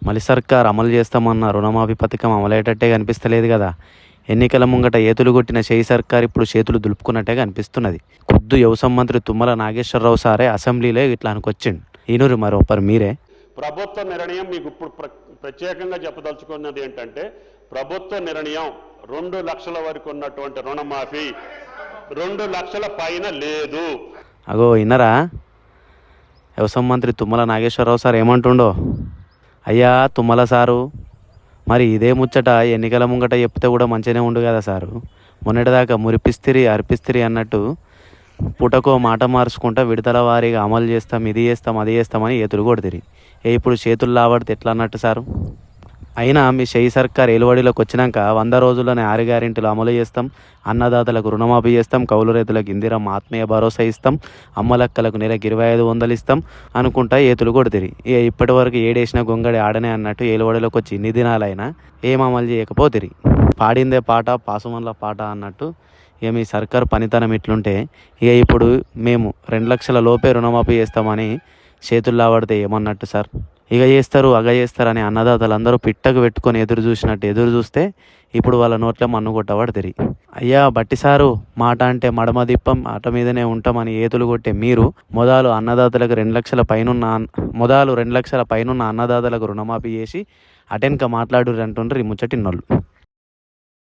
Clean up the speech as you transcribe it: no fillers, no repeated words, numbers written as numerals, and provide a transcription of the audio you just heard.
మళ్ళీ సర్కార్ అమలు చేస్తామన్న రుణమాఫీ పథకం అమలయ్యేటట్టే కనిపిస్తలేదు కదా. ఎన్నికల ముంగట ఏతులు కొట్టిన చేయి సర్కార్ ఇప్పుడు చేతులు దులుపుకున్నట్టే కనిపిస్తున్నది. ఖుద్దు వ్యవసాయ మంత్రి తుమ్మల నాగేశ్వరరావు సారే అసెంబ్లీలో ఇట్లా అనుకొచ్చిండు. ఈనూరు మరొకరు మీరే. ప్రభుత్వ నిర్ణయం మీకు ఇప్పుడు ప్రత్యేకంగా చెప్పదలుచుకున్నది ఏంటంటే, ప్రభుత్వ నిర్ణయం 2 లక్షల వరకు ఉన్నటువంటి రుణమాఫీ 2 లక్షల పైన లేదు. అగో విన్నరా, వ్యవసాయ మంత్రి తుమ్మల నాగేశ్వరరావు సార్ ఏమంటుండో. అయ్యా తుమ్మల సారు, మరి ఇదే ముచ్చట ఎన్నికల ముంగట చెప్తే కూడా మంచిగానే ఉండు కదా సారు. మొన్నటిదాకా మురిపిస్తిరి అర్పిస్తిరి అన్నట్టు పుటకో మాట మార్చుకుంటా విడతల వారీగా అమలు చేస్తాం, ఇది చేస్తాం, అది చేస్తామని ఏతులు కొడుతిరి. ఇప్పుడు చేతులు లావడితే ఎట్లా అన్నట్టు సారు? అయినా మీ షెయి సర్కార్ ఏలువడిలోకి వచ్చినాక 100 రోజుల్లోనే 6 గ్యారెంటీలు అమలు చేస్తాం, అన్నదాతలకు రుణమాఫీ చేస్తాం, కౌలు రైతులకు ఇందిరమ్మ ఆత్మీయ భరోసా ఇస్తాం, అమ్మలక్కలకు నెలకు 2500 ఇస్తాం అనుకుంటా ఏతులు కొడుతిరి. ఇక ఇప్పటి వరకు ఏడేసిన గొంగడి ఆడనే అన్నట్టు ఏలువడిలోకి వచ్చి ఇన్ని దినాలైనా ఏం అమలు చేయకపోతిరి. పాడిందే పాట పాసుమన్ల పాట అన్నట్టు ఇక మీ సర్కార్ పనితనం ఇట్లుంటే ఇక ఇప్పుడు మేము 2 లక్షల లోపే రుణమాఫీ చేస్తామని చేతులు లావడితే ఏమన్నట్టు సార్? ఇక చేస్తారు అగ చేస్తారని అన్నదాతలందరూ పిట్టకు పెట్టుకొని ఎదురు చూస్తే ఇప్పుడు వాళ్ళ నోట్లో మన్ను కొట్టబడతారు. అయ్యా బట్టి సారు, మాట అంటే మడమ దిప్పం, మాట మీదనే ఉంటామని ఏతులు కొట్టే మీరు మొదలు 2 లక్షల పైనున్న అన్నదాతలకు రుణమాఫీ చేసి అటెన్క మాట్లాడురు అంటుండ్రు ఈ ముచ్చటిన్నోళ్ళు.